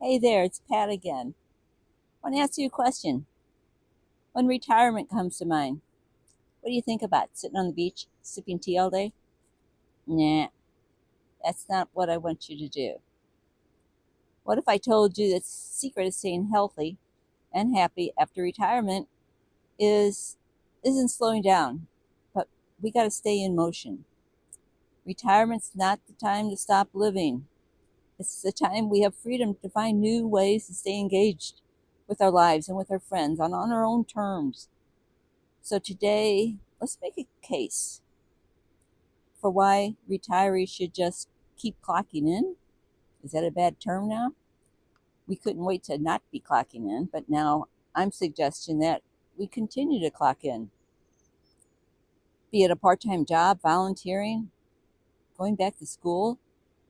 Hey there, it's Pat again. I want to ask you a question. When retirement comes to mind, what do you think about? Sitting on the beach, sipping tea all day? Nah, that's not what I want you to do. What if I told you that the secret of staying healthy and happy after retirement is isn't slowing down, but we got to stay in motion. Retirement's not the time to stop living. It's the time we have freedom to find new ways to stay engaged with our lives and with our friends on our own terms. So today, let's make a case for why retirees should just keep clocking in. Is that a bad term now? We couldn't wait to not be clocking in, but now I'm suggesting that we continue to clock in, be it a part time job, volunteering, going back to school,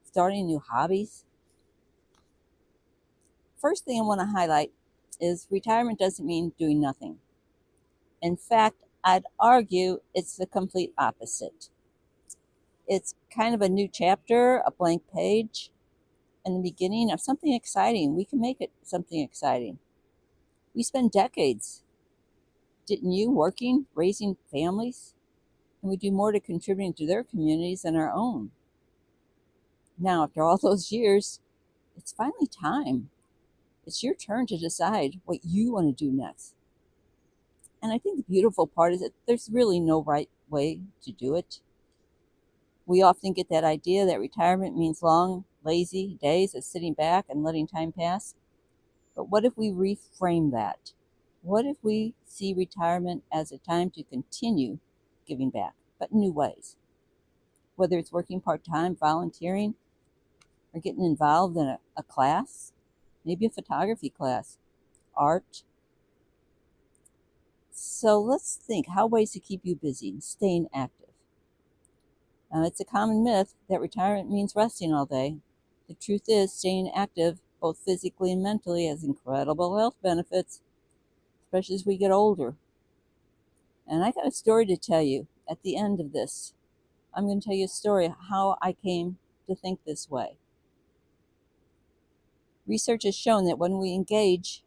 starting new hobbies. First thing I want to highlight is retirement doesn't mean doing nothing. In fact, I'd argue it's the complete opposite. It's kind of a new chapter, a blank page, and the beginning of something exciting. We can make it something exciting. We spend decades, didn't you, working, raising families, and we do more to contributing to their communities than our own. Now, after all those years, it's finally time. It's your turn to decide what you want to do next. And I think the beautiful part is that there's really no right way to do it. We often get that idea that retirement means long, lazy days of sitting back and letting time pass. But what if we reframe that? What if we see retirement as a time to continue giving back, but in new ways? Whether it's working part time, volunteering, or getting involved in a class, maybe a photography class, art. So let's think how ways to keep you busy and staying active. It's a common myth that retirement means resting all day. The truth is, staying active, both physically and mentally, has incredible health benefits, especially as we get older. And I got a story to tell you at the end of this. I'm going to tell you a story of how I came to think this way. Research has shown that when we engage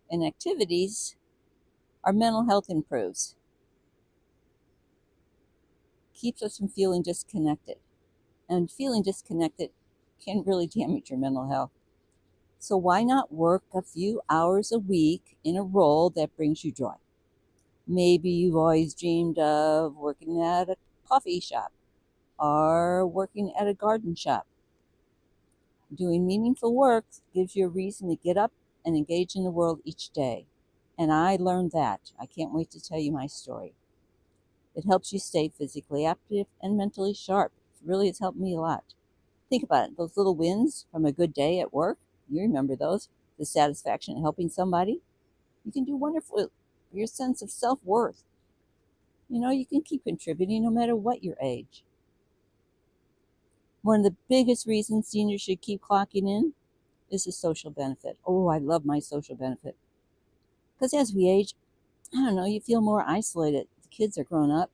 in activities, our mental health improves, keeps us from feeling disconnected. And feeling disconnected can really damage your mental health. So why not work a few hours a week in a role that brings you joy? Maybe you've always dreamed of working at a coffee shop or working at a garden shop. Doing meaningful work gives you a reason to get up and engage in the world each day. And I learned that. I can't wait to tell you my story. It helps you stay physically active and mentally sharp. It really has helped me a lot. Think about it. Those little wins from a good day at work, you remember those. The satisfaction of helping somebody. You can do wonderful for your sense of self worth. You can keep contributing no matter what your age. One of the biggest reasons seniors should keep clocking in is the social benefit. Oh, I love my social benefit. Because as we age, I don't know, you feel more isolated. The kids are grown up,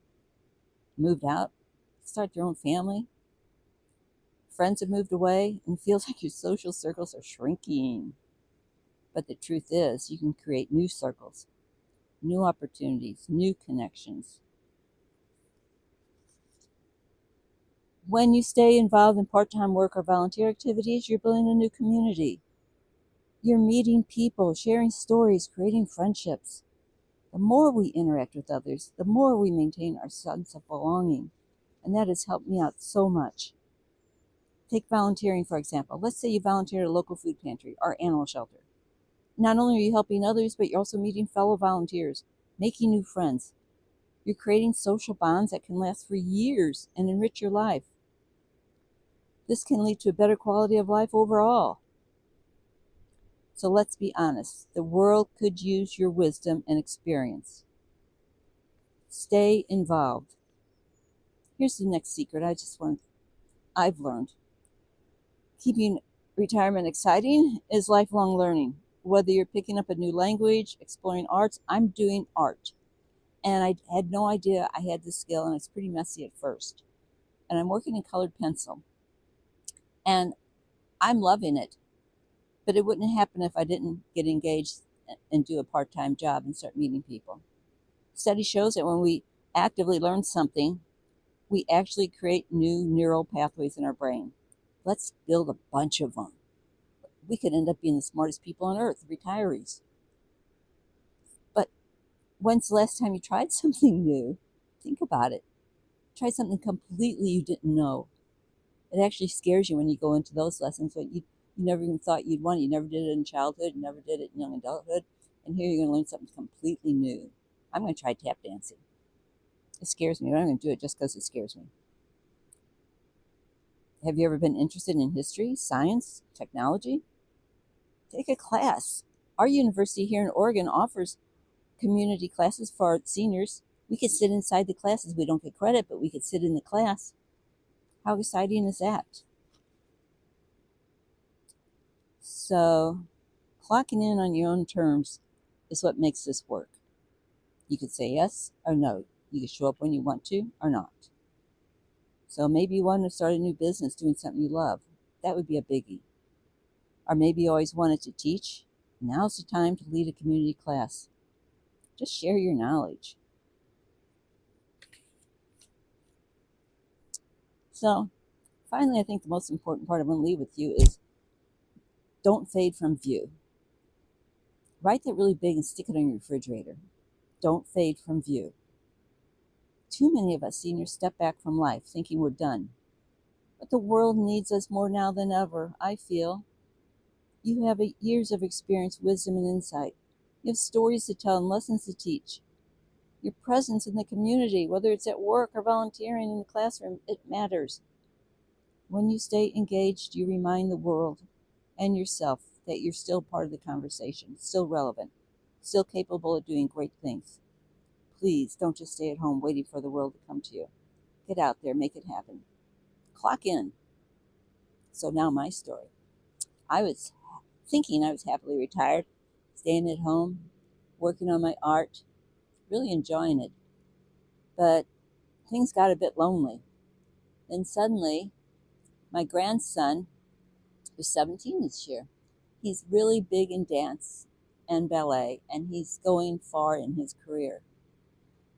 moved out, start their own family. Friends have moved away, and it feels like your social circles are shrinking. But the truth is, you can create new circles, new opportunities, new connections. When you stay involved in part time work or volunteer activities, you're building a new community. You're meeting people, sharing stories, creating friendships. The more we interact with others, the more we maintain our sense of belonging. And that has helped me out so much. Take volunteering, for example. Let's say you volunteer at a local food pantry or animal shelter. Not only are you helping others, but you're also meeting fellow volunteers, making new friends. You're creating social bonds that can last for years and enrich your life. This can lead to a better quality of life overall. So let's be honest, the world could use your wisdom and experience. Stay involved. Here's the next secret I've learned. Keeping retirement exciting is lifelong learning. Whether you're picking up a new language, exploring arts, I'm doing art. And I had no idea I had this skill, and it's pretty messy at first. And I'm working in colored pencil. And I'm loving it. But it wouldn't happen if I didn't get engaged and do a part-time job and start meeting people. Study shows that when we actively learn something, we actually create new neural pathways in our brain. Let's build a bunch of them. We could end up being the smartest people on earth, retirees. But when's the last time you tried something new? Think about it. Try something completely you didn't know. It actually scares you when you go into those lessons, but you never even thought you'd want it. You never did it in childhood, you never did it in young adulthood, and here you're going to learn something completely new. I'm going to try tap dancing. It scares me, but I'm going to do it just because it scares me. Have you ever been interested in history, science, technology? Take a class. Our university here in Oregon offers community classes for our seniors. We could sit inside the classes. We don't get credit, but we could sit in the class. How exciting is that? So, clocking in on your own terms is what makes this work. You could say yes or no. You can show up when you want to or not. So maybe you want to start a new business doing something you love. That would be a biggie. Or maybe you always wanted to teach. Now's the time to lead a community class. Just share your knowledge. So finally, I think the most important part I want to leave with you is don't fade from view. Write that really big and stick it on your refrigerator. Don't fade from view. Too many of us seniors step back from life thinking we're done. But the world needs us more now than ever, I feel. You have years of experience, wisdom, and insight. You have stories to tell and lessons to teach. Your presence in the community, whether it's at work or volunteering in the classroom, it matters. When you stay engaged, you remind the world and yourself that you're still part of the conversation, still relevant, still capable of doing great things. Please don't just stay at home waiting for the world to come to you. Get out there, make it happen. Clock in. So now my story. I was thinking I was happily retired, staying at home, working on my art, really enjoying it. But things got a bit lonely. Then suddenly, my grandson, who's 17 this year, he's really big in dance and ballet, and he's going far in his career.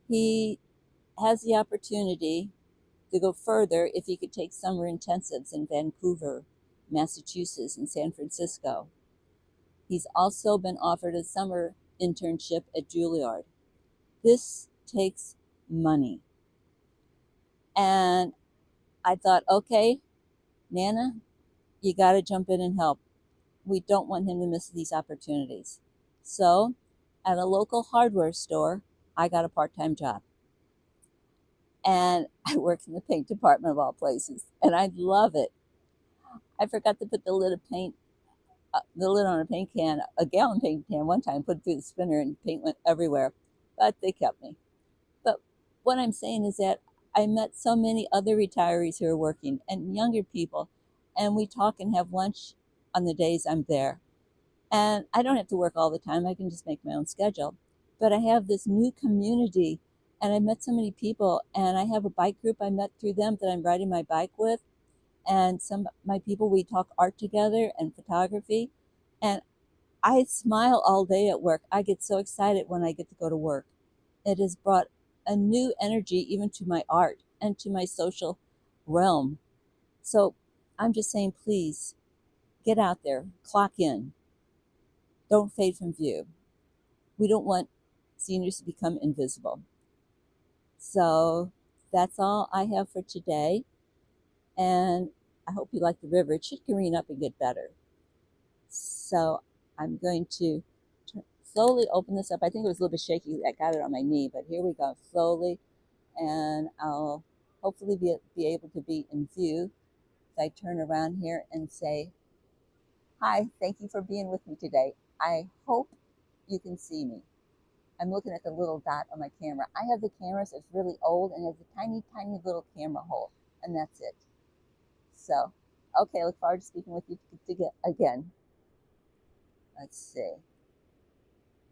He has the opportunity to go further if he could take summer intensives in Vancouver, Massachusetts, and San Francisco. He's also been offered a summer internship at Juilliard. This takes money. And I thought, okay, Nana, you got to jump in and help. We don't want him to miss these opportunities. So, at a local hardware store, I got a part time job. And I work in the paint department of all places. And I love it. I forgot to put the lid on a paint can, a gallon paint can one time, put it through the spinner, and paint went everywhere. But they kept me. But what I'm saying is that I met so many other retirees who are working and younger people, and we talk and have lunch on the days I'm there. And I don't have to work all the time, I can just make my own schedule. But I have this new community, and I met so many people, and I have a bike group I met through them that I'm riding my bike with. And some of my people, we talk art together and photography. And I smile all day at work. I get so excited when I get to go to work. It has brought a new energy even to my art and to my social realm. So I'm just saying, please get out there, clock in, don't fade from view. We don't want seniors to become invisible. So that's all I have for today. And I hope you like the river. It should green up and get better. So I'm going to slowly open this up. I think it was a little bit shaky. I got it on my knee, but here we go, slowly. And I'll hopefully be able to be in view if I turn around here and say, hi, thank you for being with me today. I hope you can see me. I'm looking at the little dot on my camera. I have the camera, so it's really old, and it has a tiny, tiny little camera hole, and that's it. So, okay, I look forward to speaking with you again. Let's see.